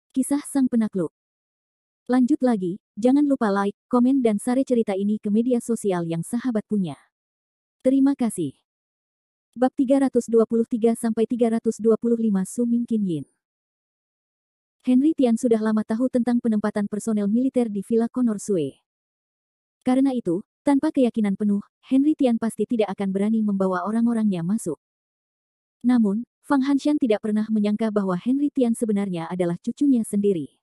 Kisah Sang Penakluk. Lanjut lagi, jangan lupa like, komen dan share cerita ini ke media sosial yang sahabat punya. Terima kasih. Bab 323-325 Su Ming Qin Yin. Henry Tian sudah lama tahu tentang penempatan personel militer di Villa Conor Sue. Karena itu, tanpa keyakinan penuh, Henry Tian pasti tidak akan berani membawa orang-orangnya masuk. Namun, Fang Hanshan tidak pernah menyangka bahwa Henry Tian sebenarnya adalah cucunya sendiri.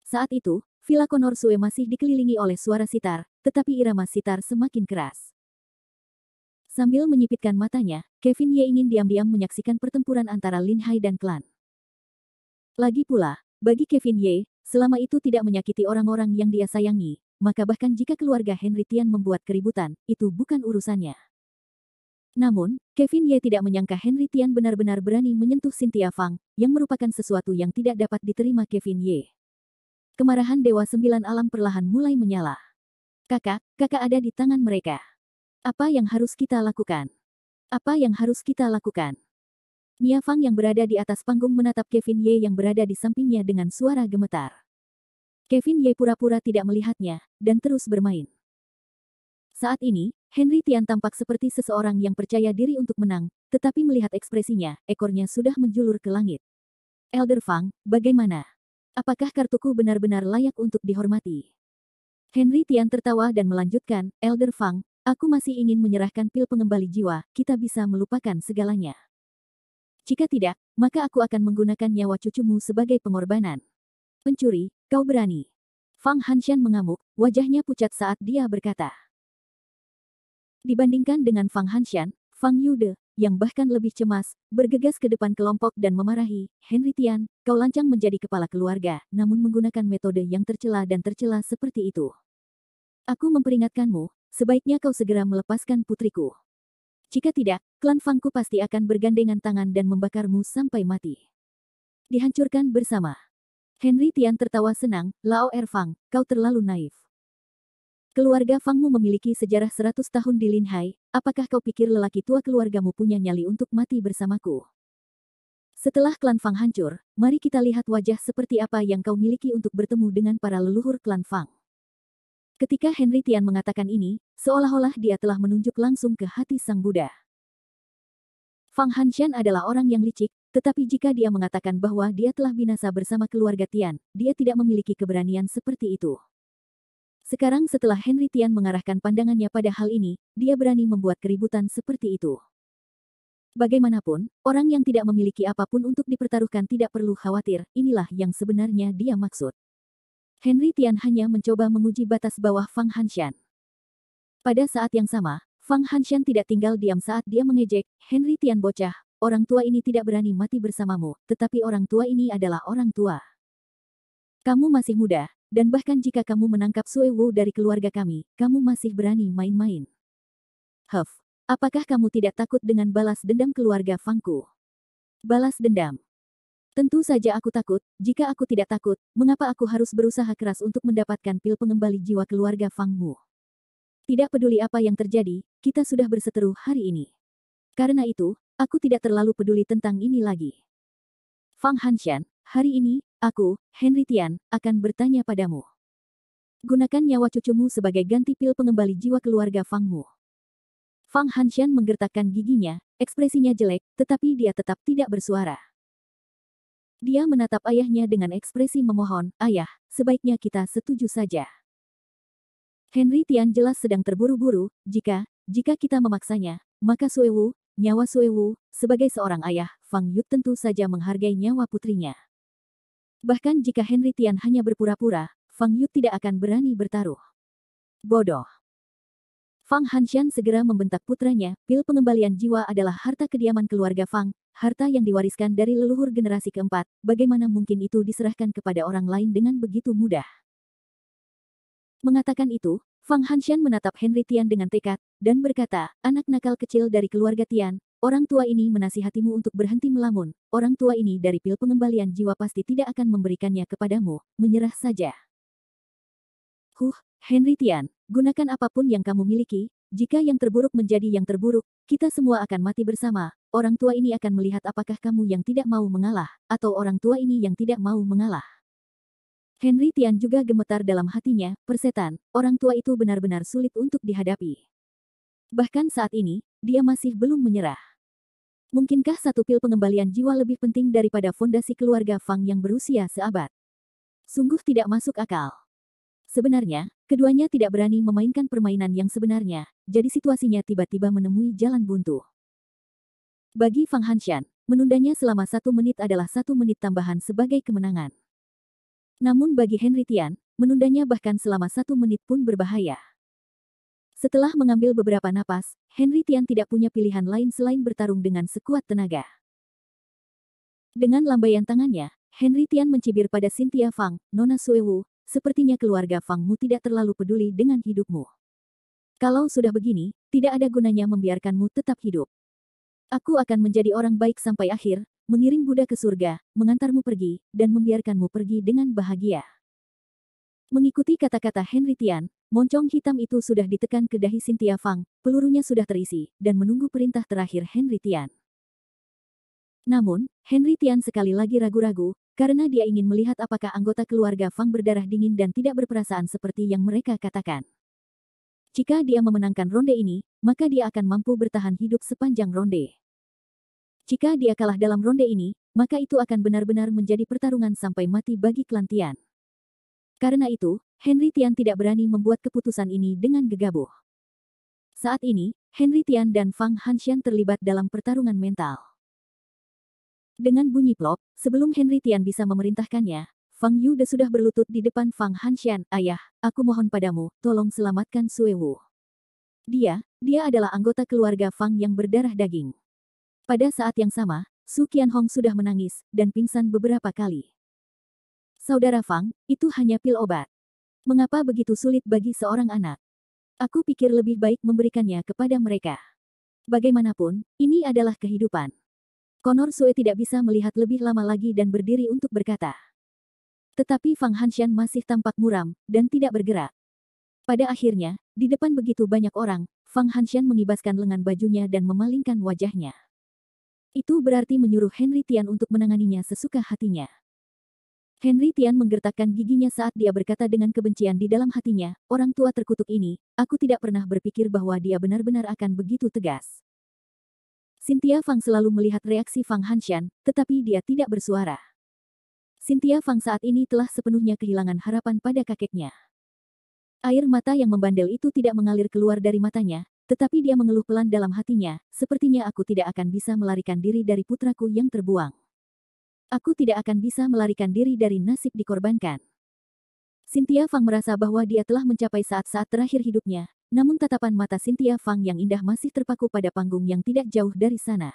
Saat itu, Villa Conor Sue masih dikelilingi oleh suara sitar, tetapi irama sitar semakin keras. Sambil menyipitkan matanya, Kevin Ye ingin diam-diam menyaksikan pertempuran antara Lin Hai dan klan. Lagi pula, bagi Kevin Ye, selama itu tidak menyakiti orang-orang yang dia sayangi, maka bahkan jika keluarga Henry Tian membuat keributan, itu bukan urusannya. Namun, Kevin Ye tidak menyangka Henry Tian benar-benar berani menyentuh Cynthia Fang, yang merupakan sesuatu yang tidak dapat diterima Kevin Ye. Kemarahan Dewa Sembilan Alam perlahan mulai menyala. Kakak ada di tangan mereka. Apa yang harus kita lakukan? Apa yang harus kita lakukan? Mia Fang yang berada di atas panggung menatap Kevin Ye yang berada di sampingnya dengan suara gemetar. Kevin Ye pura-pura tidak melihatnya, dan terus bermain. Saat ini, Henry Tian tampak seperti seseorang yang percaya diri untuk menang, tetapi melihat ekspresinya, ekornya sudah menjulur ke langit. Elder Fang, bagaimana? Apakah kartuku benar-benar layak untuk dihormati? Henry Tian tertawa dan melanjutkan, Elder Fang, aku masih ingin menyerahkan pil pengembali jiwa, kita bisa melupakan segalanya. Jika tidak, maka aku akan menggunakan nyawa cucumu sebagai pengorbanan. Pencuri, kau berani. Fang Hanshan mengamuk, wajahnya pucat saat dia berkata. Dibandingkan dengan Fang Hanshan, Fang Yude, yang bahkan lebih cemas, bergegas ke depan kelompok dan memarahi, Henry Tian, kau lancang menjadi kepala keluarga, namun menggunakan metode yang tercela dan tercela seperti itu. Aku memperingatkanmu, sebaiknya kau segera melepaskan putriku. Jika tidak, klan Fangku pasti akan bergandengan tangan dan membakarmu sampai mati. Dihancurkan bersama. Henry Tian tertawa senang, Lao Erfang, kau terlalu naif. Keluarga Fangmu memiliki sejarah 100 tahun di Lin Hai, apakah kau pikir lelaki tua keluargamu punya nyali untuk mati bersamaku? Setelah klan Fang hancur, mari kita lihat wajah seperti apa yang kau miliki untuk bertemu dengan para leluhur klan Fang. Ketika Henry Tian mengatakan ini, seolah-olah dia telah menunjuk langsung ke hati Sang Buddha. Fang Hanshan adalah orang yang licik, tetapi jika dia mengatakan bahwa dia telah binasa bersama keluarga Tian, dia tidak memiliki keberanian seperti itu. Sekarang setelah Henry Tian mengarahkan pandangannya pada hal ini, dia berani membuat keributan seperti itu. Bagaimanapun, orang yang tidak memiliki apapun untuk dipertaruhkan tidak perlu khawatir, inilah yang sebenarnya dia maksud. Henry Tian hanya mencoba menguji batas bawah Fang Hanshan. Pada saat yang sama, Fang Hanshan tidak tinggal diam saat dia mengejek, Henry Tian bocah, orang tua ini tidak berani mati bersamamu, tetapi orang tua ini adalah orang tua. Kamu masih muda, dan bahkan jika kamu menangkap Sue Wu dari keluarga kami, kamu masih berani main-main. Apakah kamu tidak takut dengan balas dendam keluarga Fangku? Balas dendam? Tentu saja aku takut, jika aku tidak takut, mengapa aku harus berusaha keras untuk mendapatkan pil pengembali jiwa keluarga Fangmu? Tidak peduli apa yang terjadi, kita sudah berseteru hari ini. Karena itu, aku tidak terlalu peduli tentang ini lagi. Fang Hanshan, hari ini, aku, Henry Tian, akan bertanya padamu. Gunakan nyawa cucumu sebagai ganti pil pengembali jiwa keluarga Fangmu. Fang Hanshan menggertakkan giginya, ekspresinya jelek, tetapi dia tetap tidak bersuara. Dia menatap ayahnya dengan ekspresi memohon, ayah, sebaiknya kita setuju saja. Henry Tian jelas sedang terburu-buru, jika kita memaksanya, maka Sue Wu, nyawa Sue Wu, sebagai seorang ayah, Fang Yut tentu saja menghargai nyawa putrinya. Bahkan jika Henry Tian hanya berpura-pura, Fang Yut tidak akan berani bertaruh. Bodoh. Fang Hanshan segera membentak putranya, pil pengembalian jiwa adalah harta kediaman keluarga Fang, harta yang diwariskan dari leluhur generasi keempat, bagaimana mungkin itu diserahkan kepada orang lain dengan begitu mudah? Mengatakan itu, Fang Hanshan menatap Henry Tian dengan tekad, dan berkata, anak nakal kecil dari keluarga Tian, orang tua ini menasihatimu untuk berhenti melamun, orang tua ini dari pil pengembalian jiwa pasti tidak akan memberikannya kepadamu, menyerah saja. Henry Tian, gunakan apapun yang kamu miliki, jika yang terburuk menjadi yang terburuk, kita semua akan mati bersama, orang tua ini akan melihat apakah kamu yang tidak mau mengalah, atau orang tua ini yang tidak mau mengalah. Henry Tian juga gemetar dalam hatinya, persetan, orang tua itu benar-benar sulit untuk dihadapi. Bahkan saat ini, dia masih belum menyerah. Mungkinkah satu pil pengembalian jiwa lebih penting daripada fondasi keluarga Fang yang berusia seabad? Sungguh tidak masuk akal. Sebenarnya, keduanya tidak berani memainkan permainan yang sebenarnya, jadi situasinya tiba-tiba menemui jalan buntu. Bagi Fang Hanshan, menundanya selama 1 menit adalah 1 menit tambahan sebagai kemenangan. Namun bagi Henry Tian, menundanya bahkan selama 1 menit pun berbahaya. Setelah mengambil beberapa napas, Henry Tian tidak punya pilihan lain selain bertarung dengan sekuat tenaga. Dengan lambaian tangannya, Henry Tian mencibir pada Cynthia Fang, Nona Suewu, sepertinya keluarga Fangmu tidak terlalu peduli dengan hidupmu. Kalau sudah begini, tidak ada gunanya membiarkanmu tetap hidup. Aku akan menjadi orang baik sampai akhir, mengiring Buddha ke surga, mengantarmu pergi, dan membiarkanmu pergi dengan bahagia. Mengikuti kata-kata Henry Tian, moncong hitam itu sudah ditekan ke dahi Cynthia Fang, pelurunya sudah terisi, dan menunggu perintah terakhir Henry Tian. Namun, Henry Tian sekali lagi ragu-ragu, karena dia ingin melihat apakah anggota keluarga Fang berdarah dingin dan tidak berperasaan seperti yang mereka katakan. Jika dia memenangkan ronde ini, maka dia akan mampu bertahan hidup sepanjang ronde. Jika dia kalah dalam ronde ini, maka itu akan benar-benar menjadi pertarungan sampai mati bagi klan Tian. Karena itu, Henry Tian tidak berani membuat keputusan ini dengan gegabah. Saat ini, Henry Tian dan Fang Hanshan terlibat dalam pertarungan mental. Dengan bunyi plop, sebelum Henry Tian bisa memerintahkannya, Fang Yude sudah berlutut di depan Fang Hanshan. Ayah, aku mohon padamu, tolong selamatkan Suewu. Dia adalah anggota keluarga Fang yang berdarah daging. Pada saat yang sama, Su Qianhong sudah menangis, dan pingsan beberapa kali. Saudara Fang, itu hanya pil obat. Mengapa begitu sulit bagi seorang anak? Aku pikir lebih baik memberikannya kepada mereka. Bagaimanapun, ini adalah kehidupan. Conor Sue tidak bisa melihat lebih lama lagi dan berdiri untuk berkata. Tetapi Fang Hanshan masih tampak muram, dan tidak bergerak. Pada akhirnya, di depan begitu banyak orang, Fang Hanshan mengibaskan lengan bajunya dan memalingkan wajahnya. Itu berarti menyuruh Henry Tian untuk menanganinya sesuka hatinya. Henry Tian menggertakkan giginya saat dia berkata dengan kebencian di dalam hatinya, orang tua terkutuk ini, aku tidak pernah berpikir bahwa dia benar-benar akan begitu tegas. Cynthia Fang selalu melihat reaksi Fang Hanshan, tetapi dia tidak bersuara. Cynthia Fang saat ini telah sepenuhnya kehilangan harapan pada kakeknya. Air mata yang membandel itu tidak mengalir keluar dari matanya, tetapi dia mengeluh pelan dalam hatinya, sepertinya aku tidak akan bisa melarikan diri dari putraku yang terbuang. Aku tidak akan bisa melarikan diri dari nasib dikorbankan. Cynthia Fang merasa bahwa dia telah mencapai saat-saat terakhir hidupnya, namun tatapan mata Cynthia Fang yang indah masih terpaku pada panggung yang tidak jauh dari sana.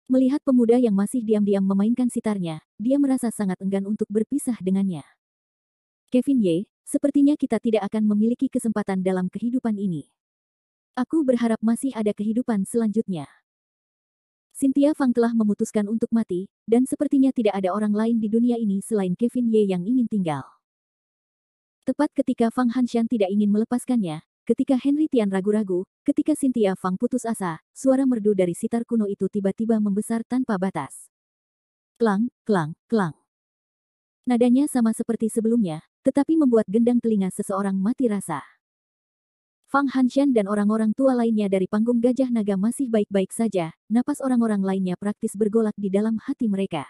Melihat pemuda yang masih diam-diam memainkan sitarnya, dia merasa sangat enggan untuk berpisah dengannya. Kevin Ye, sepertinya kita tidak akan memiliki kesempatan dalam kehidupan ini. Aku berharap masih ada kehidupan selanjutnya. Cynthia Fang telah memutuskan untuk mati, dan sepertinya tidak ada orang lain di dunia ini selain Kevin Ye yang ingin tinggal. Tepat ketika Fang Hanshan tidak ingin melepaskannya, ketika Henry Tian ragu-ragu, ketika Cynthia Fang putus asa, suara merdu dari sitar kuno itu tiba-tiba membesar tanpa batas. Klang, klang, klang. Nadanya sama seperti sebelumnya, tetapi membuat gendang telinga seseorang mati rasa. Fang Hanshan dan orang-orang tua lainnya dari panggung Gajah Naga masih baik-baik saja, napas orang-orang lainnya praktis bergolak di dalam hati mereka.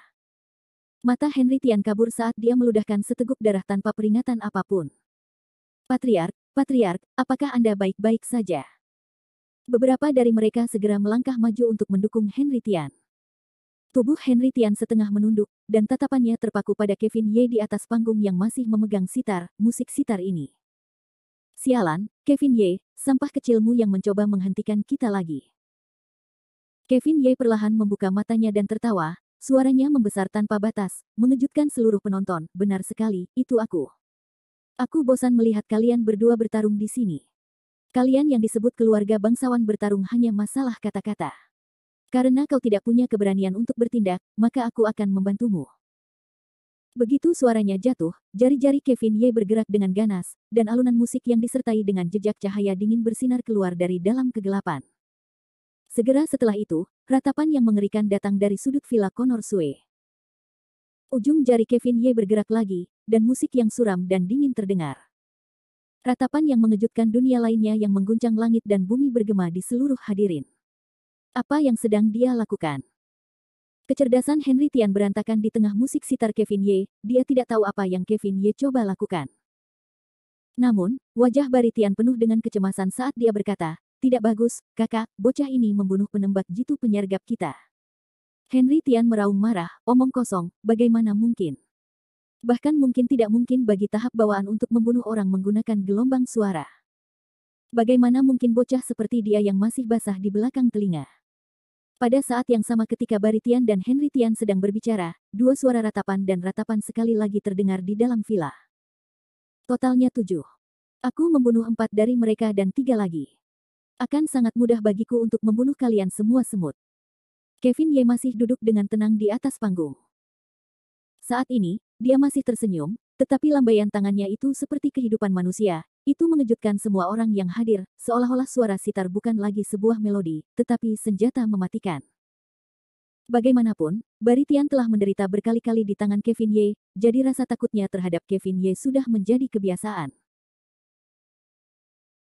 Mata Henry Tian kabur saat dia meludahkan seteguk darah tanpa peringatan apapun. Patriark, Patriark, apakah Anda baik-baik saja? Beberapa dari mereka segera melangkah maju untuk mendukung Henry Tian. Tubuh Henry Tian setengah menunduk, dan tatapannya terpaku pada Kevin Ye di atas panggung yang masih memegang sitar, musik sitar ini. Sialan, Kevin Ye, sampah kecilmu yang mencoba menghentikan kita lagi. Kevin Ye perlahan membuka matanya dan tertawa, suaranya membesar tanpa batas, mengejutkan seluruh penonton, benar sekali, itu aku. Aku bosan melihat kalian berdua bertarung di sini. Kalian yang disebut keluarga bangsawan bertarung hanya masalah kata-kata. Karena kau tidak punya keberanian untuk bertindak, maka aku akan membantumu. Begitu suaranya jatuh, jari-jari Kevin Ye bergerak dengan ganas, dan alunan musik yang disertai dengan jejak cahaya dingin bersinar keluar dari dalam kegelapan. Segera setelah itu, ratapan yang mengerikan datang dari sudut villa Connor Sue. Ujung jari Kevin Ye bergerak lagi, dan musik yang suram dan dingin terdengar. Ratapan yang mengejutkan dunia lainnya yang mengguncang langit dan bumi bergema di seluruh hadirin. Apa yang sedang dia lakukan? Kecerdasan Henry Tian berantakan di tengah musik sitar Kevin Ye, dia tidak tahu apa yang Kevin Ye coba lakukan. Namun, wajah Barry Tian penuh dengan kecemasan saat dia berkata, "Tidak bagus, kakak, bocah ini membunuh penembak jitu penyergap kita." Henry Tian meraung marah, omong kosong, bagaimana mungkin? Bahkan mungkin tidak mungkin bagi tahap bawaan untuk membunuh orang menggunakan gelombang suara. Bagaimana mungkin bocah seperti dia yang masih basah di belakang telinga? Pada saat yang sama ketika Barry Tian dan Henry Tian sedang berbicara, dua suara ratapan dan ratapan sekali lagi terdengar di dalam villa. Totalnya 7. Aku membunuh 4 dari mereka dan 3 lagi. Akan sangat mudah bagiku untuk membunuh kalian semua semut. Kevin Ye masih duduk dengan tenang di atas panggung. Saat ini, dia masih tersenyum, tetapi lambaian tangannya itu seperti kehidupan manusia. Itu mengejutkan semua orang yang hadir, seolah-olah suara sitar bukan lagi sebuah melodi, tetapi senjata mematikan. Bagaimanapun, Barry Tian telah menderita berkali-kali di tangan Kevin Ye, jadi rasa takutnya terhadap Kevin Ye sudah menjadi kebiasaan.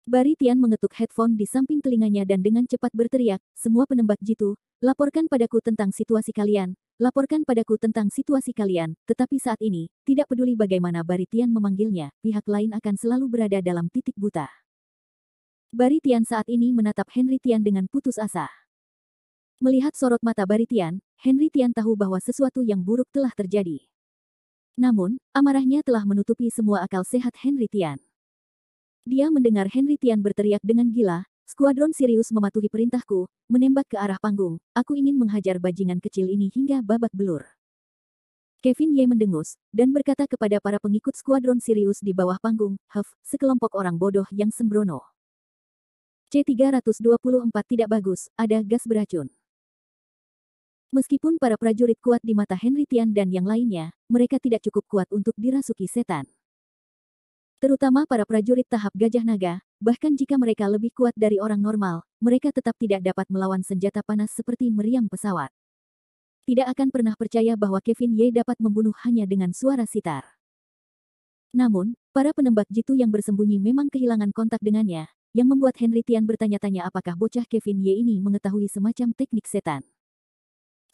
Barry Tian mengetuk headphone di samping telinganya dan dengan cepat berteriak, "Semua penembak jitu, laporkan padaku tentang situasi kalian, laporkan padaku tentang situasi kalian." Tetapi saat ini, tidak peduli bagaimana Barry Tian memanggilnya, pihak lain akan selalu berada dalam titik buta. Barry Tian saat ini menatap Henry Tian dengan putus asa. Melihat sorot mata Barry Tian, Henry Tian tahu bahwa sesuatu yang buruk telah terjadi. Namun, amarahnya telah menutupi semua akal sehat Henry Tian. Dia mendengar Henry Tian berteriak dengan gila, "Skuadron Sirius mematuhi perintahku, menembak ke arah panggung. Aku ingin menghajar bajingan kecil ini hingga babak belur." Kevin Ye mendengus, dan berkata kepada para pengikut Skuadron Sirius di bawah panggung, sekelompok orang bodoh yang sembrono. C-324 tidak bagus, ada gas beracun." Meskipun para prajurit kuat di mata Henry Tian dan yang lainnya, mereka tidak cukup kuat untuk dirasuki setan. Terutama para prajurit tahap Gajah Naga, bahkan jika mereka lebih kuat dari orang normal, mereka tetap tidak dapat melawan senjata panas seperti meriam pesawat. Tidak akan pernah percaya bahwa Kevin Ye dapat membunuh hanya dengan suara sitar. Namun, para penembak jitu yang bersembunyi memang kehilangan kontak dengannya, yang membuat Henry Tian bertanya-tanya apakah bocah Kevin Ye ini mengetahui semacam teknik setan.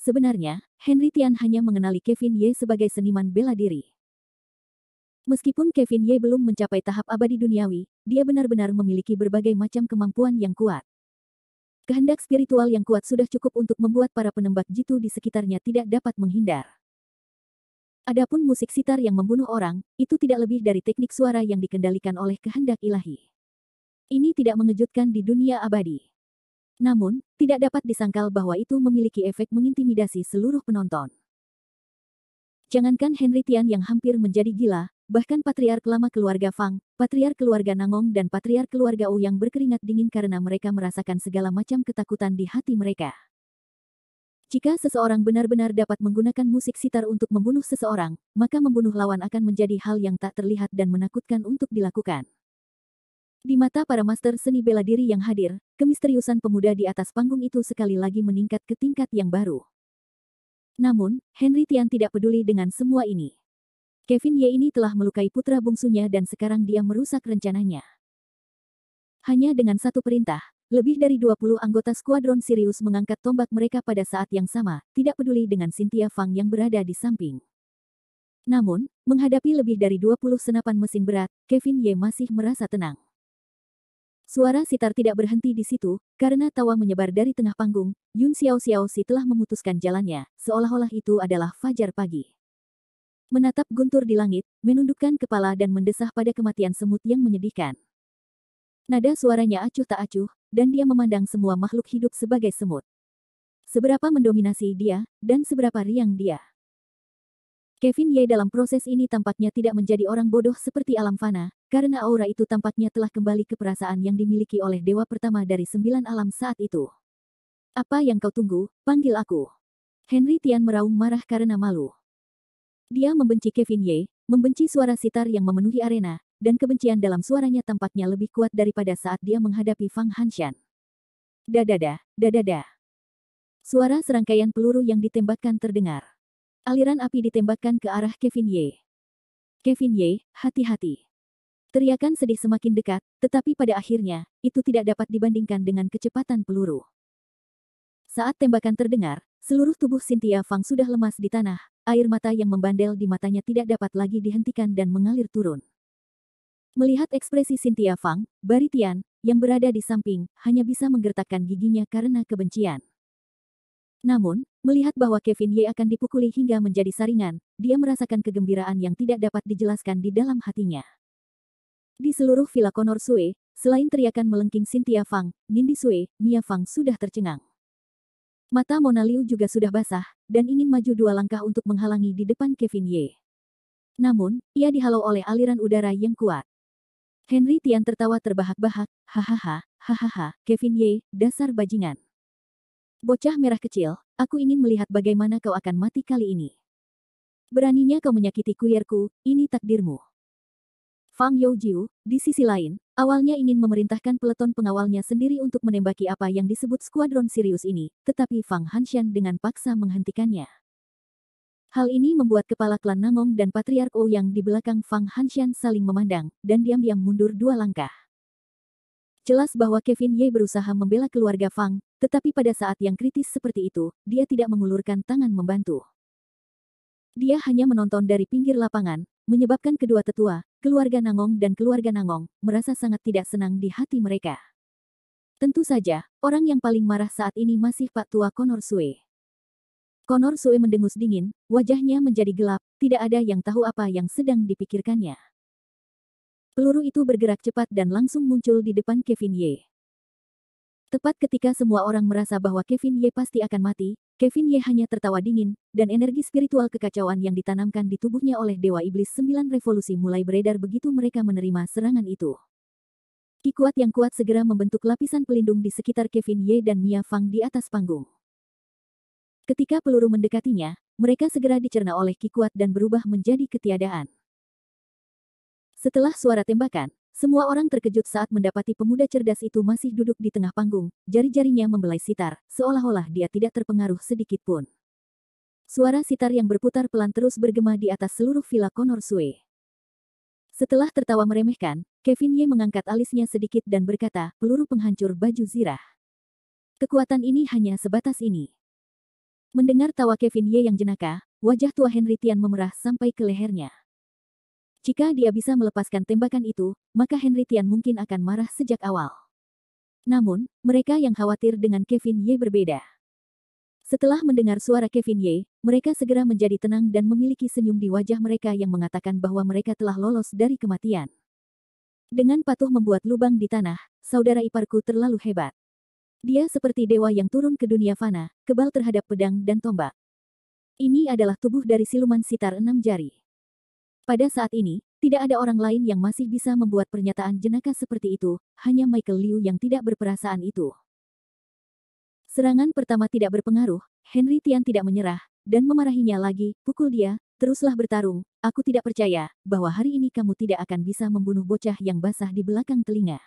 Sebenarnya, Henry Tian hanya mengenali Kevin Ye sebagai seniman bela diri. Meskipun Kevin Ye belum mencapai tahap abadi duniawi, dia benar-benar memiliki berbagai macam kemampuan yang kuat. Kehendak spiritual yang kuat sudah cukup untuk membuat para penembak jitu di sekitarnya tidak dapat menghindar. Adapun musik sitar yang membunuh orang, itu tidak lebih dari teknik suara yang dikendalikan oleh kehendak ilahi. Ini tidak mengejutkan di dunia abadi. Namun, tidak dapat disangkal bahwa itu memiliki efek mengintimidasi seluruh penonton. Jangankan Henry Tian yang hampir menjadi gila, bahkan patriark lama keluarga Fang, patriark keluarga Nangong dan patriark keluarga Wu yang berkeringat dingin karena mereka merasakan segala macam ketakutan di hati mereka. Jika seseorang benar-benar dapat menggunakan musik sitar untuk membunuh seseorang, maka membunuh lawan akan menjadi hal yang tak terlihat dan menakutkan untuk dilakukan. Di mata para master seni bela diri yang hadir, kemisteriusan pemuda di atas panggung itu sekali lagi meningkat ke tingkat yang baru. Namun, Henry Tian tidak peduli dengan semua ini. Kevin Ye ini telah melukai putra bungsunya dan sekarang dia merusak rencananya. Hanya dengan satu perintah, lebih dari 20 anggota skuadron Sirius mengangkat tombak mereka pada saat yang sama, tidak peduli dengan Cynthia Fang yang berada di samping. Namun, menghadapi lebih dari 20 senapan mesin berat, Kevin Ye masih merasa tenang. Suara sitar tidak berhenti di situ, karena tawa menyebar dari tengah panggung. Yun Xiaoxi telah memutuskan jalannya, seolah-olah itu adalah fajar pagi. Menatap guntur di langit, menundukkan kepala dan mendesah pada kematian semut yang menyedihkan. Nada suaranya acuh tak acuh, dan dia memandang semua makhluk hidup sebagai semut. Seberapa mendominasi dia, dan seberapa riang dia. Kevin Ye dalam proses ini tampaknya tidak menjadi orang bodoh seperti alam fana, karena aura itu tampaknya telah kembali ke perasaan yang dimiliki oleh dewa pertama dari 9 alam saat itu. "Apa yang kau tunggu? Panggil aku." Henry Tian meraung marah karena malu. Dia membenci Kevin Ye, membenci suara sitar yang memenuhi arena, dan kebencian dalam suaranya tampaknya lebih kuat daripada saat dia menghadapi Fang Hanshan. Dadada, dadada. Suara serangkaian peluru yang ditembakkan terdengar. Aliran api ditembakkan ke arah Kevin Ye. Kevin Ye, hati-hati. Teriakan sedih semakin dekat, tetapi pada akhirnya, itu tidak dapat dibandingkan dengan kecepatan peluru. Saat tembakan terdengar, seluruh tubuh Cynthia Fang sudah lemas di tanah, air mata yang membandel di matanya tidak dapat lagi dihentikan dan mengalir turun. Melihat ekspresi Cynthia Fang, Baritian, yang berada di samping, hanya bisa menggertakkan giginya karena kebencian. Namun, melihat bahwa Kevin Ye akan dipukuli hingga menjadi saringan, dia merasakan kegembiraan yang tidak dapat dijelaskan di dalam hatinya. Di seluruh villa Conor Sue, selain teriakan melengking Cynthia Fang, Nindi Sue, Mia Fang sudah tercengang. Mata Mona Liu juga sudah basah, dan ingin maju 2 langkah untuk menghalangi di depan Kevin Ye. Namun, ia dihalau oleh aliran udara yang kuat. Henry Tian tertawa terbahak-bahak, hahaha, hahaha, Kevin Ye, dasar bajingan. Bocah merah kecil, aku ingin melihat bagaimana kau akan mati kali ini. Beraninya kau menyakiti kuyerku, ini takdirmu. Fang Youjiu, di sisi lain, awalnya ingin memerintahkan peleton pengawalnya sendiri untuk menembaki apa yang disebut skuadron Sirius ini, tetapi Fang Hanshan dengan paksa menghentikannya. Hal ini membuat kepala klan Nangong dan Patriark Ou yang di belakang Fang Hanshan saling memandang, dan diam-diam mundur 2 langkah. Jelas bahwa Kevin Ye berusaha membela keluarga Fang, tetapi pada saat yang kritis seperti itu, dia tidak mengulurkan tangan membantu. Dia hanya menonton dari pinggir lapangan, menyebabkan kedua tetua, keluarga Nangong dan keluarga Nangong, merasa sangat tidak senang di hati mereka. Tentu saja, orang yang paling marah saat ini masih Pak Tua Conor Sue. Conor Sue mendengus dingin, wajahnya menjadi gelap, tidak ada yang tahu apa yang sedang dipikirkannya. Peluru itu bergerak cepat dan langsung muncul di depan Kevin Ye. Tepat ketika semua orang merasa bahwa Kevin Ye pasti akan mati, Kevin Ye hanya tertawa dingin, dan energi spiritual kekacauan yang ditanamkan di tubuhnya oleh Dewa Iblis 9 Revolusi mulai beredar begitu mereka menerima serangan itu. Ki kuat yang kuat segera membentuk lapisan pelindung di sekitar Kevin Ye dan Mia Fang di atas panggung. Ketika peluru mendekatinya, mereka segera dicerna oleh ki kuat dan berubah menjadi ketiadaan. Setelah suara tembakan, semua orang terkejut saat mendapati pemuda cerdas itu masih duduk di tengah panggung, jari-jarinya membelai sitar, seolah-olah dia tidak terpengaruh sedikit pun. Suara sitar yang berputar pelan terus bergema di atas seluruh villa Conor Sue. Setelah tertawa meremehkan, Kevin Ye mengangkat alisnya sedikit dan berkata, peluru penghancur baju zirah. Kekuatan ini hanya sebatas ini. Mendengar tawa Kevin Ye yang jenaka, wajah tua Henry Tian memerah sampai ke lehernya. Jika dia bisa melepaskan tembakan itu, maka Henry Tian mungkin akan marah sejak awal. Namun, mereka yang khawatir dengan Kevin Ye berbeda. Setelah mendengar suara Kevin Ye, mereka segera menjadi tenang dan memiliki senyum di wajah mereka yang mengatakan bahwa mereka telah lolos dari kematian. Dengan patuh membuat lubang di tanah, saudara iparku terlalu hebat. Dia seperti dewa yang turun ke dunia fana, kebal terhadap pedang dan tombak. Ini adalah tubuh dari siluman sitar 6 jari. Pada saat ini, tidak ada orang lain yang masih bisa membuat pernyataan jenaka seperti itu, hanya Michael Liu yang tidak berperasaan itu. Serangan pertama tidak berpengaruh, Henry Tian tidak menyerah, dan memarahinya lagi, pukul dia, teruslah bertarung, aku tidak percaya, bahwa hari ini kamu tidak akan bisa membunuh bocah yang basah di belakang telinga.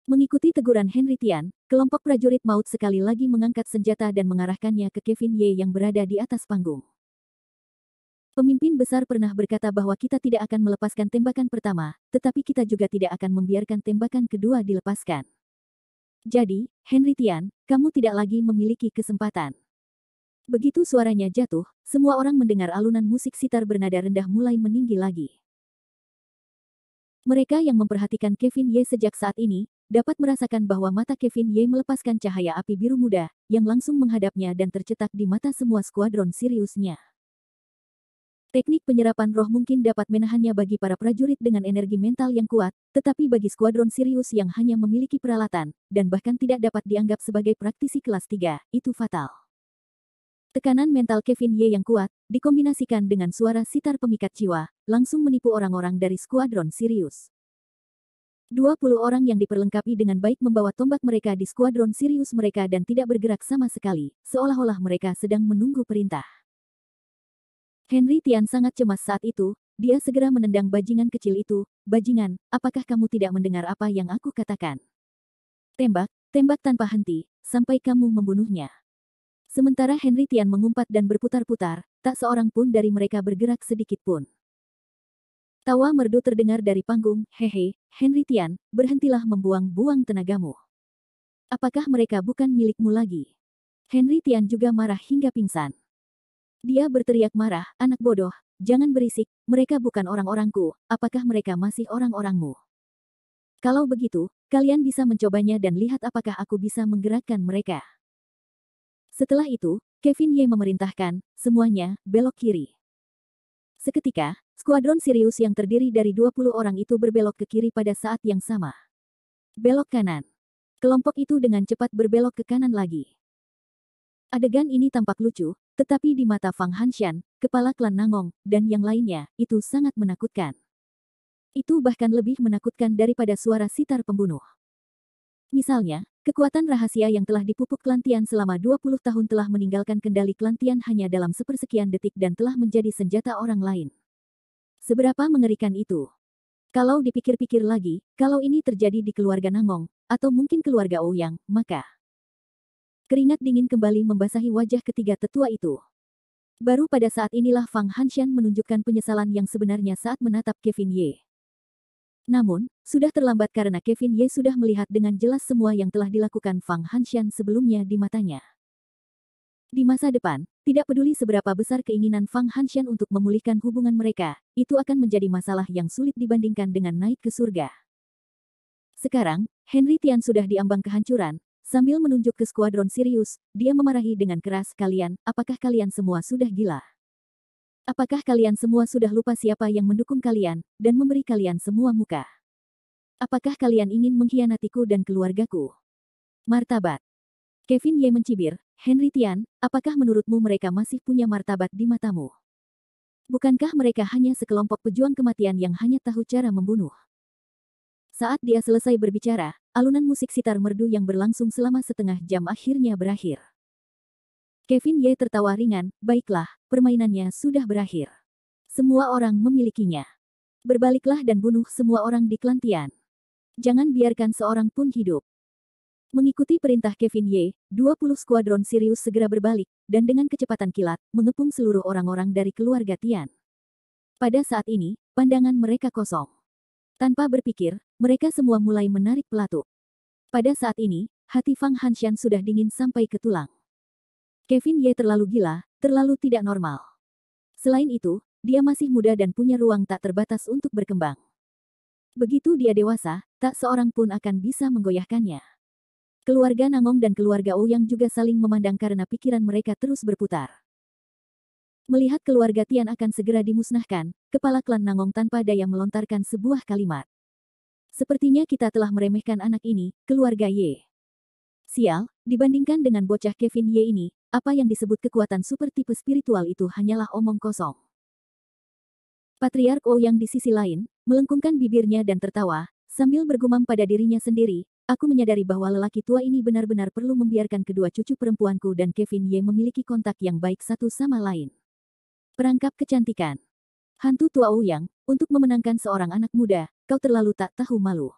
Mengikuti teguran Henry Tian, kelompok prajurit maut sekali lagi mengangkat senjata dan mengarahkannya ke Kevin Ye yang berada di atas panggung. Pemimpin besar pernah berkata bahwa kita tidak akan melepaskan tembakan pertama, tetapi kita juga tidak akan membiarkan tembakan kedua dilepaskan. Jadi, Henry Tian, kamu tidak lagi memiliki kesempatan. Begitu suaranya jatuh, semua orang mendengar alunan musik sitar bernada rendah mulai meninggi lagi. Mereka yang memperhatikan Kevin Ye sejak saat ini, dapat merasakan bahwa mata Kevin Ye melepaskan cahaya api biru muda, yang langsung menghadapnya dan tercetak di mata semua skuadron Siriusnya. Teknik penyerapan roh mungkin dapat menahannya bagi para prajurit dengan energi mental yang kuat, tetapi bagi skuadron Sirius yang hanya memiliki peralatan, dan bahkan tidak dapat dianggap sebagai praktisi kelas 3, itu fatal. Tekanan mental Kevin Ye yang kuat, dikombinasikan dengan suara sitar pemikat jiwa, langsung menipu orang-orang dari skuadron Sirius. 20 orang yang diperlengkapi dengan baik membawa tombak mereka di skuadron Sirius mereka dan tidak bergerak sama sekali, seolah-olah mereka sedang menunggu perintah. Henry Tian sangat cemas saat itu, dia segera menendang bajingan kecil itu, bajingan, apakah kamu tidak mendengar apa yang aku katakan? Tembak, tembak tanpa henti, sampai kamu membunuhnya. Sementara Henry Tian mengumpat dan berputar-putar, tak seorang pun dari mereka bergerak sedikit pun. Tawa merdu terdengar dari panggung, hehe, Henry Tian, berhentilah membuang-buang tenagamu. Apakah mereka bukan milikmu lagi? Henry Tian juga marah hingga pingsan. Dia berteriak marah, anak bodoh, jangan berisik, mereka bukan orang-orangku, apakah mereka masih orang-orangmu? Kalau begitu, kalian bisa mencobanya dan lihat apakah aku bisa menggerakkan mereka. Setelah itu, Kevin Ye memerintahkan, semuanya, belok kiri. Seketika, skuadron Sirius yang terdiri dari 20 orang itu berbelok ke kiri pada saat yang sama. Belok kanan. Kelompok itu dengan cepat berbelok ke kanan lagi. Adegan ini tampak lucu, tetapi di mata Fang Hanshan, kepala klan Nangong, dan yang lainnya, itu sangat menakutkan. Itu bahkan lebih menakutkan daripada suara sitar pembunuh. Misalnya, kekuatan rahasia yang telah dipupuk klan Tian selama 20 tahun telah meninggalkan kendali klan Tian hanya dalam sepersekian detik dan telah menjadi senjata orang lain. Seberapa mengerikan itu? Kalau dipikir-pikir lagi, kalau ini terjadi di keluarga Nangong, atau mungkin keluarga Ouyang, maka keringat dingin kembali membasahi wajah ketiga tetua itu. Baru pada saat inilah Fang Hanshan menunjukkan penyesalan yang sebenarnya saat menatap Kevin Ye. Namun, sudah terlambat karena Kevin Ye sudah melihat dengan jelas semua yang telah dilakukan Fang Hanshan sebelumnya di matanya. Di masa depan, tidak peduli seberapa besar keinginan Fang Hanshan untuk memulihkan hubungan mereka, itu akan menjadi masalah yang sulit dibandingkan dengan naik ke surga. Sekarang, Henry Tian sudah diambang kehancuran, sambil menunjuk ke skuadron Sirius, dia memarahi dengan keras, kalian, apakah kalian semua sudah gila? Apakah kalian semua sudah lupa siapa yang mendukung kalian, dan memberi kalian semua muka? Apakah kalian ingin mengkhianatiku dan keluargaku? Martabat. Kevin Ye mencibir, Henry Tian, apakah menurutmu mereka masih punya martabat di matamu? Bukankah mereka hanya sekelompok pejuang kematian yang hanya tahu cara membunuh? Saat dia selesai berbicara, alunan musik sitar merdu yang berlangsung selama setengah jam akhirnya berakhir. Kevin Ye tertawa ringan, baiklah, permainannya sudah berakhir. Semua orang memilikinya. Berbaliklah dan bunuh semua orang di klan Tian. Jangan biarkan seorang pun hidup. Mengikuti perintah Kevin Ye, 20 skuadron Sirius segera berbalik, dan dengan kecepatan kilat, mengepung seluruh orang-orang dari keluarga Tian. Pada saat ini, pandangan mereka kosong. Tanpa berpikir, mereka semua mulai menarik pelatuk. Pada saat ini, hati Fang Hanshan sudah dingin sampai ke tulang. Kevin Ye terlalu gila, terlalu tidak normal. Selain itu, dia masih muda dan punya ruang tak terbatas untuk berkembang. Begitu dia dewasa, tak seorang pun akan bisa menggoyahkannya. Keluarga Nangong dan keluarga Ouyang juga saling memandang karena pikiran mereka terus berputar. Melihat keluarga Tian akan segera dimusnahkan, kepala klan Nangong tanpa daya melontarkan sebuah kalimat. Sepertinya kita telah meremehkan anak ini, keluarga Ye. Sial, dibandingkan dengan bocah Kevin Ye ini, apa yang disebut kekuatan super tipe spiritual itu hanyalah omong kosong. Patriark Ouyang di sisi lain, melengkungkan bibirnya dan tertawa, sambil bergumam pada dirinya sendiri, aku menyadari bahwa lelaki tua ini benar-benar perlu membiarkan kedua cucu perempuanku dan Kevin Ye memiliki kontak yang baik satu sama lain. Perangkap kecantikan. Hantu tua Ouyang, untuk memenangkan seorang anak muda, kau terlalu tak tahu malu.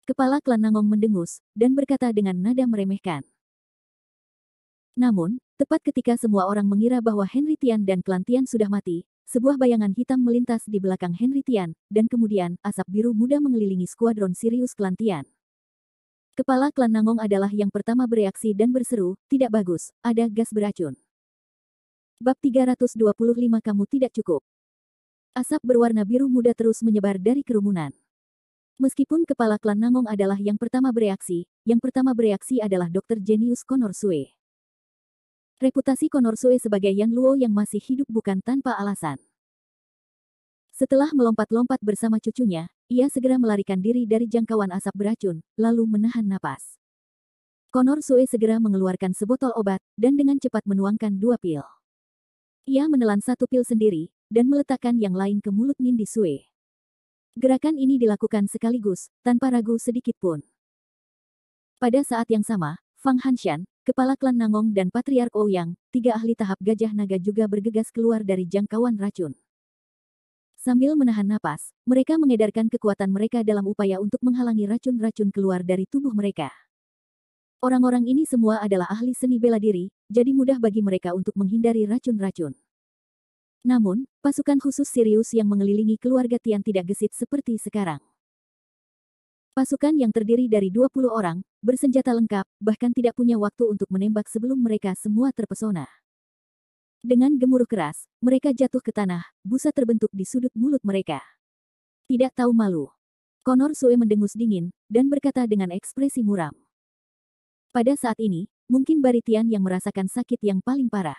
Kepala klan Nangong mendengus, dan berkata dengan nada meremehkan. Namun, tepat ketika semua orang mengira bahwa Henry Tian dan klan Tian sudah mati, sebuah bayangan hitam melintas di belakang Henry Tian, dan kemudian, asap biru muda mengelilingi skuadron Sirius klan Tian. Kepala klan Nangong adalah yang pertama bereaksi dan berseru, tidak bagus, ada gas beracun. Bab 325 kamu tidak cukup. Asap berwarna biru muda terus menyebar dari kerumunan. Meskipun kepala klan Nangong adalah yang pertama bereaksi adalah Dr. Genius Conor Sue. Reputasi Conor Sue sebagai Yan Luo yang masih hidup bukan tanpa alasan. Setelah melompat-lompat bersama cucunya, ia segera melarikan diri dari jangkauan asap beracun, lalu menahan napas. Conor Sue segera mengeluarkan sebotol obat, dan dengan cepat menuangkan 2 pil. Ia menelan 1 pil sendiri, dan meletakkan yang lain ke mulut Nindi Sue. Gerakan ini dilakukan sekaligus, tanpa ragu sedikit pun. Pada saat yang sama, Fang Hanshan, kepala klan Nangong dan Patriark Ouyang, 3 ahli tahap gajah naga juga bergegas keluar dari jangkauan racun. Sambil menahan napas, mereka mengedarkan kekuatan mereka dalam upaya untuk menghalangi racun-racun keluar dari tubuh mereka. Orang-orang ini semua adalah ahli seni bela diri, jadi mudah bagi mereka untuk menghindari racun-racun. Namun, pasukan khusus Sirius yang mengelilingi keluarga Tian tidak gesit seperti sekarang. Pasukan yang terdiri dari 20 orang, bersenjata lengkap, bahkan tidak punya waktu untuk menembak sebelum mereka semua terpesona. Dengan gemuruh keras, mereka jatuh ke tanah, busa terbentuk di sudut mulut mereka. Tidak tahu malu. Connor Sue mendengus dingin, dan berkata dengan ekspresi muram. Pada saat ini, mungkin Baritian yang merasakan sakit yang paling parah.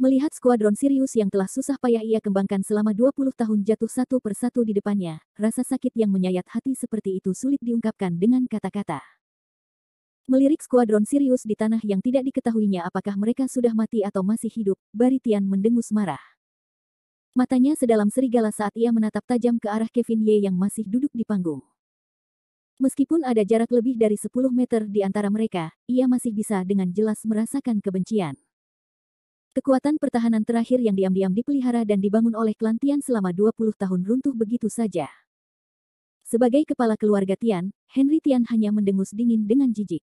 Melihat skuadron Sirius yang telah susah payah ia kembangkan selama 20 tahun jatuh satu persatu di depannya, rasa sakit yang menyayat hati seperti itu sulit diungkapkan dengan kata-kata. Melirik skuadron Sirius di tanah yang tidak diketahuinya apakah mereka sudah mati atau masih hidup, Baritian mendengus marah. Matanya sedalam serigala saat ia menatap tajam ke arah Kevin Ye yang masih duduk di panggung. Meskipun ada jarak lebih dari 10 meter di antara mereka, ia masih bisa dengan jelas merasakan kebencian. Kekuatan pertahanan terakhir yang diam-diam dipelihara dan dibangun oleh klan Tian selama 20 tahun runtuh begitu saja. Sebagai kepala keluarga Tian, Henry Tian hanya mendengus dingin dengan jijik.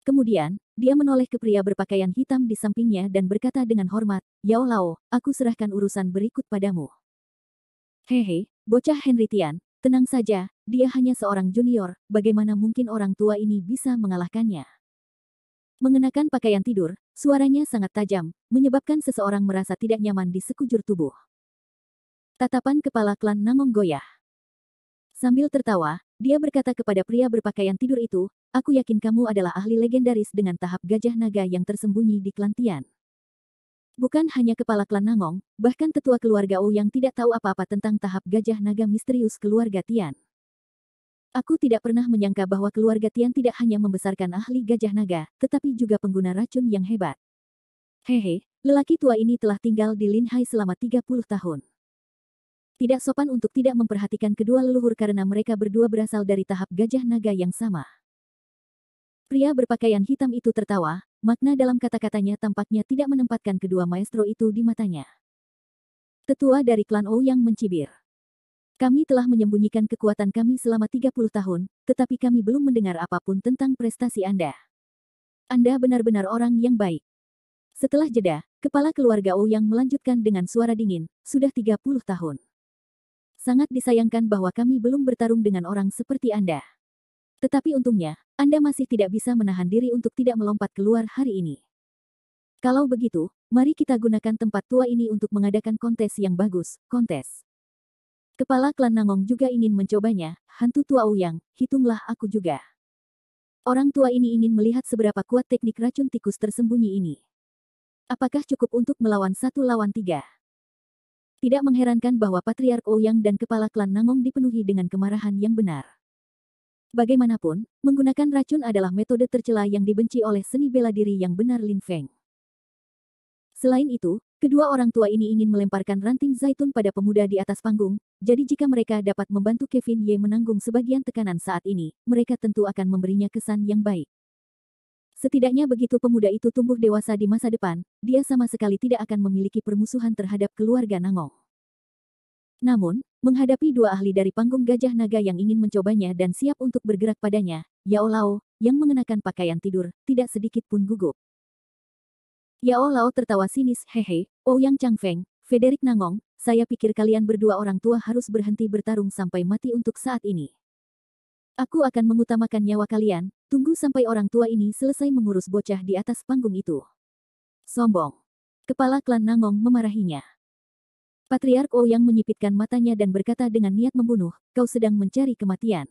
Kemudian, dia menoleh ke pria berpakaian hitam di sampingnya dan berkata dengan hormat, "Yao Lao, aku serahkan urusan berikut padamu." Hehe, bocah Henry Tian, tenang saja, dia hanya seorang junior, bagaimana mungkin orang tua ini bisa mengalahkannya? Mengenakan pakaian tidur, suaranya sangat tajam, menyebabkan seseorang merasa tidak nyaman di sekujur tubuh. Tatapan kepala klan Nangong goyah. Sambil tertawa, dia berkata kepada pria berpakaian tidur itu, "Aku yakin kamu adalah ahli legendaris dengan tahap gajah naga yang tersembunyi di klan Tian." Bukan hanya kepala klan Nangong, bahkan tetua keluarga Ouyang tidak tahu apa-apa tentang tahap gajah naga misterius keluarga Tian. Aku tidak pernah menyangka bahwa keluarga Tian tidak hanya membesarkan ahli gajah naga, tetapi juga pengguna racun yang hebat. Hehe, lelaki tua ini telah tinggal di Linhai selama 30 tahun. Tidak sopan untuk tidak memperhatikan kedua leluhur karena mereka berdua berasal dari tahap gajah naga yang sama. Pria berpakaian hitam itu tertawa, makna dalam kata-katanya tampaknya tidak menempatkan kedua maestro itu di matanya. Tetua dari klan Ouyang mencibir. Kami telah menyembunyikan kekuatan kami selama 30 tahun, tetapi kami belum mendengar apapun tentang prestasi Anda. Anda benar-benar orang yang baik. Setelah jeda, kepala keluarga Ouyang melanjutkan dengan suara dingin, sudah 30 tahun. Sangat disayangkan bahwa kami belum bertarung dengan orang seperti Anda. Tetapi untungnya, Anda masih tidak bisa menahan diri untuk tidak melompat keluar hari ini. Kalau begitu, mari kita gunakan tempat tua ini untuk mengadakan kontes yang bagus, kontes. Kepala klan Nangong juga ingin mencobanya, hantu tua Ouyang, hitunglah aku juga. Orang tua ini ingin melihat seberapa kuat teknik racun tikus tersembunyi ini. Apakah cukup untuk melawan 1 lawan 3? Tidak mengherankan bahwa Patriark Ouyang dan kepala klan Nangong dipenuhi dengan kemarahan yang benar. Bagaimanapun, menggunakan racun adalah metode tercela yang dibenci oleh seni bela diri yang benar Lin Feng. Selain itu, kedua orang tua ini ingin melemparkan ranting zaitun pada pemuda di atas panggung, jadi jika mereka dapat membantu Kevin Ye menanggung sebagian tekanan saat ini, mereka tentu akan memberinya kesan yang baik. Setidaknya begitu pemuda itu tumbuh dewasa di masa depan, dia sama sekali tidak akan memiliki permusuhan terhadap keluarga Nangong. Namun, menghadapi dua ahli dari panggung gajah naga yang ingin mencobanya dan siap untuk bergerak padanya, Yao Lao, yang mengenakan pakaian tidur, tidak sedikit pun gugup. Yao Lao tertawa sinis, "Hehe, Ouyang Changfeng, Frederick Nangong, saya pikir kalian berdua orang tua harus berhenti bertarung sampai mati untuk saat ini. Aku akan mengutamakan nyawa kalian, tunggu sampai orang tua ini selesai mengurus bocah di atas panggung itu." Sombong. Kepala klan Nangong memarahinya. Patriark Ouyang menyipitkan matanya dan berkata dengan niat membunuh, "Kau sedang mencari kematian."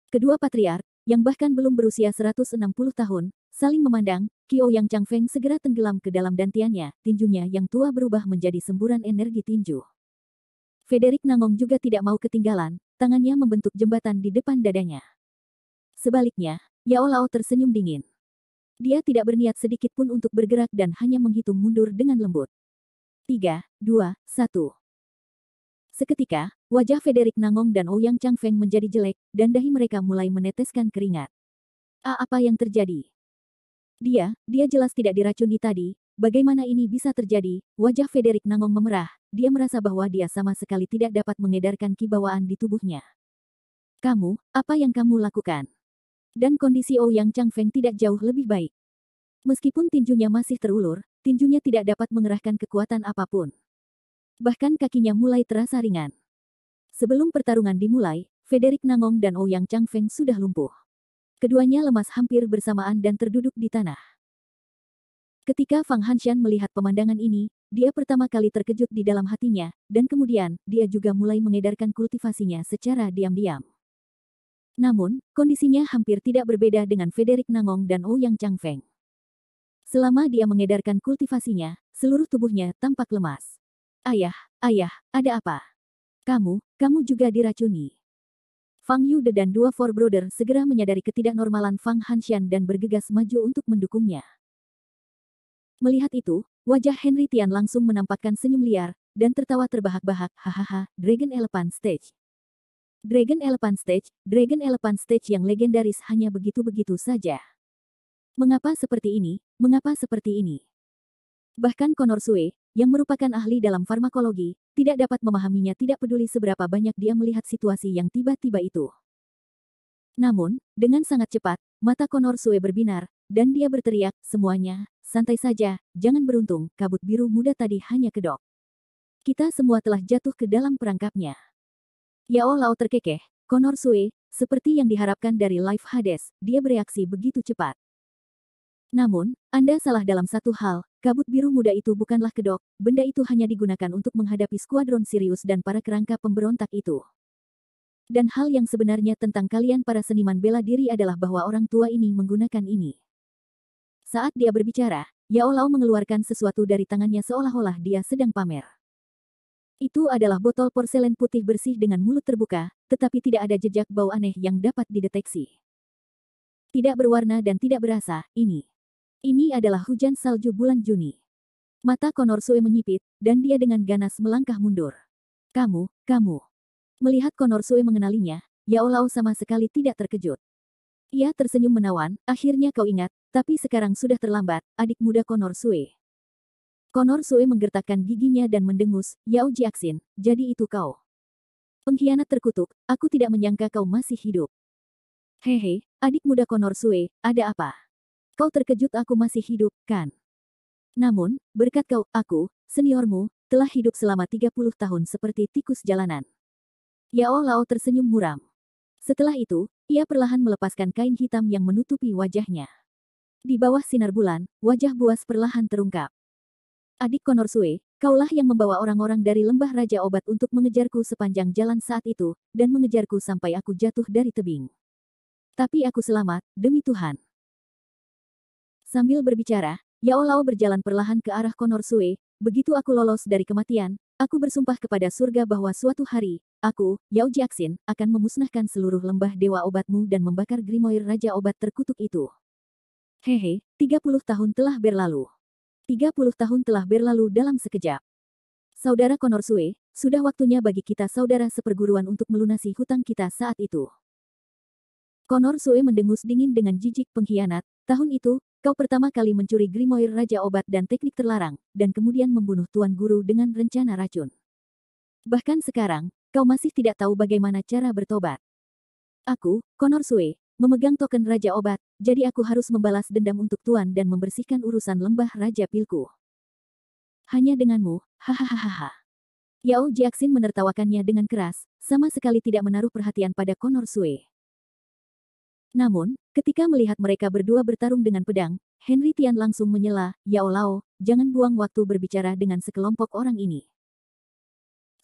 Kedua patriark, yang bahkan belum berusia 160 tahun, saling memandang. Ki Ouyang Changfeng segera tenggelam ke dalam dantiannya, tinjunya yang tua berubah menjadi semburan energi tinju. Frederick Nangong juga tidak mau ketinggalan, tangannya membentuk jembatan di depan dadanya. Sebaliknya, Yao Lao tersenyum dingin. Dia tidak berniat sedikit pun untuk bergerak dan hanya menghitung mundur dengan lembut. 3, 2, 1. Seketika, wajah Frederick Nangong dan Ouyang Changfeng menjadi jelek, dan dahi mereka mulai meneteskan keringat. Apa yang terjadi? Dia jelas tidak diracuni tadi, bagaimana ini bisa terjadi? Wajah Frederick Nangong memerah, dia merasa bahwa dia sama sekali tidak dapat mengedarkan kibawaan di tubuhnya. Kamu, apa yang kamu lakukan? Dan kondisi Ouyang Changfeng tidak jauh lebih baik. Meskipun tinjunya masih terulur, tinjunya tidak dapat mengerahkan kekuatan apapun. Bahkan kakinya mulai terasa ringan. Sebelum pertarungan dimulai, Frederick Nangong dan Ouyang Changfeng sudah lumpuh. Keduanya lemas hampir bersamaan dan terduduk di tanah. Ketika Fang Hanshan melihat pemandangan ini, dia pertama kali terkejut di dalam hatinya, dan kemudian, dia juga mulai mengedarkan kultivasinya secara diam-diam. Namun, kondisinya hampir tidak berbeda dengan Frederick Nangong dan Ouyang Changfeng. Selama dia mengedarkan kultivasinya, seluruh tubuhnya tampak lemas. Ayah, ada apa? Kamu juga diracuni. Fang Yude dan dua Four Brother segera menyadari ketidaknormalan Fang Hanshan dan bergegas maju untuk mendukungnya. Melihat itu, wajah Henry Tian langsung menampakkan senyum liar, dan tertawa terbahak-bahak, hahaha, Dragon Elephant Stage. Dragon Elephant Stage yang legendaris hanya begitu-begitu saja. Mengapa seperti ini? Bahkan Conor Sue, yang merupakan ahli dalam farmakologi, tidak dapat memahaminya tidak peduli seberapa banyak dia melihat situasi yang tiba-tiba itu. Namun, dengan sangat cepat, mata Conor Sue berbinar, dan dia berteriak, semuanya, santai saja, jangan beruntung, kabut biru muda tadi hanya kedok. Kita semua telah jatuh ke dalam perangkapnya. Yao Lao terkekeh, Conor Sue, seperti yang diharapkan dari Life Hades, dia bereaksi begitu cepat. Namun, Anda salah dalam satu hal, kabut biru muda itu bukanlah kedok, benda itu hanya digunakan untuk menghadapi skuadron Sirius dan para kerangka pemberontak itu. Dan hal yang sebenarnya tentang kalian para seniman bela diri adalah bahwa orang tua ini menggunakan ini. Saat dia berbicara, Yao Lao mengeluarkan sesuatu dari tangannya seolah-olah dia sedang pamer. Itu adalah botol porselen putih bersih dengan mulut terbuka, tetapi tidak ada jejak bau aneh yang dapat dideteksi. Tidak berwarna dan tidak berasa, ini adalah hujan salju bulan Juni. Mata Conor Sue menyipit, dan dia dengan ganas melangkah mundur. Kamu. Melihat Conor Sue mengenalinya, Yao Lao sama sekali tidak terkejut. Ia tersenyum menawan, akhirnya kau ingat, tapi sekarang sudah terlambat, adik muda Conor Sue. Conor Sue menggertakkan giginya dan mendengus, Yao Jiaxin, jadi itu kau. Pengkhianat terkutuk, aku tidak menyangka kau masih hidup. Hehe, adik muda Conor Sue, ada apa? Kau terkejut aku masih hidup, kan? Namun, berkat kau, aku, seniormu, telah hidup selama 30 tahun seperti tikus jalanan. Yao Lao tersenyum muram. Setelah itu, ia perlahan melepaskan kain hitam yang menutupi wajahnya. Di bawah sinar bulan, wajah buas perlahan terungkap. Adik Conor Sue, kaulah yang membawa orang-orang dari lembah Raja Obat untuk mengejarku sepanjang jalan saat itu, dan mengejarku sampai aku jatuh dari tebing. Tapi aku selamat, demi Tuhan. Sambil berbicara, Yao Lao berjalan perlahan ke arah Conor Sue, begitu aku lolos dari kematian, aku bersumpah kepada surga bahwa suatu hari, aku, Yao Jiaxin, akan memusnahkan seluruh lembah dewa obatmu dan membakar Grimoire Raja Obat terkutuk itu. Hehe, 30 tahun telah berlalu. 30 tahun telah berlalu dalam sekejap. Saudara Conor Sue, sudah waktunya bagi kita saudara seperguruan untuk melunasi hutang kita saat itu. Conor Sue mendengus dingin dengan jijik pengkhianat, tahun itu, kau pertama kali mencuri Grimoire Raja Obat dan teknik terlarang, dan kemudian membunuh Tuan Guru dengan rencana racun. Bahkan sekarang, kau masih tidak tahu bagaimana cara bertobat. Aku, Conor Sue, memegang token Raja Obat, jadi aku harus membalas dendam untuk Tuan dan membersihkan urusan lembah Raja Pilku. Hanya denganmu, hahaha. Yao Jiaxin menertawakannya dengan keras, sama sekali tidak menaruh perhatian pada Conor Sue. Namun, ketika melihat mereka berdua bertarung dengan pedang, Henry Tian langsung menyela, Yao Lao, jangan buang waktu berbicara dengan sekelompok orang ini.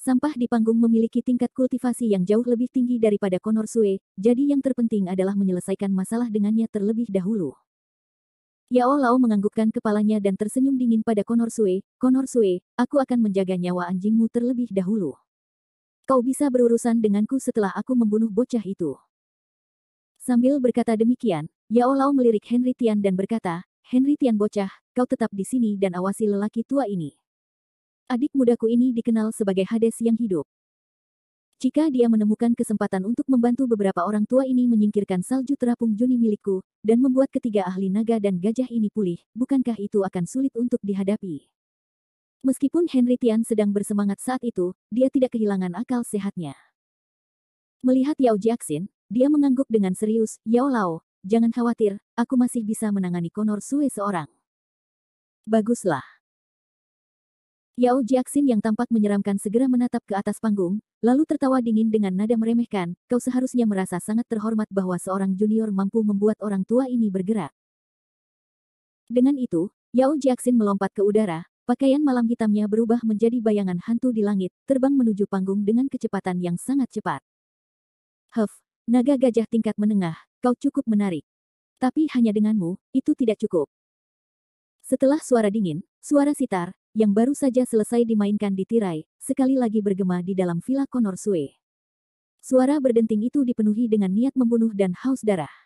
Sampah di panggung memiliki tingkat kultivasi yang jauh lebih tinggi daripada Conor Sue, jadi yang terpenting adalah menyelesaikan masalah dengannya terlebih dahulu. Yao Lao menganggukkan kepalanya dan tersenyum dingin pada Conor Sue, aku akan menjaga nyawa anjingmu terlebih dahulu. Kau bisa berurusan denganku setelah aku membunuh bocah itu. Sambil berkata demikian, Yao Lao melirik Henry Tian dan berkata, Henry Tian bocah, kau tetap di sini dan awasi lelaki tua ini. Adik mudaku ini dikenal sebagai Hades yang hidup. Jika dia menemukan kesempatan untuk membantu beberapa orang tua ini menyingkirkan salju terapung Juni milikku, dan membuat ketiga ahli naga dan gajah ini pulih, bukankah itu akan sulit untuk dihadapi? Meskipun Henry Tian sedang bersemangat saat itu, dia tidak kehilangan akal sehatnya. Melihat Yao Jiaxin, dia mengangguk dengan serius, Yao Lao, jangan khawatir, aku masih bisa menangani Conor Sue seorang. Baguslah. Yao Jiaxin yang tampak menyeramkan segera menatap ke atas panggung, lalu tertawa dingin dengan nada meremehkan, kau seharusnya merasa sangat terhormat bahwa seorang junior mampu membuat orang tua ini bergerak. Dengan itu, Yao Jiaxin melompat ke udara, pakaian malam hitamnya berubah menjadi bayangan hantu di langit, terbang menuju panggung dengan kecepatan yang sangat cepat. Huff, naga gajah tingkat menengah, kau cukup menarik. Tapi hanya denganmu, itu tidak cukup. Setelah suara dingin, suara sitar, yang baru saja selesai dimainkan di tirai, sekali lagi bergema di dalam villa Conor Sue. Suara berdenting itu dipenuhi dengan niat membunuh dan haus darah.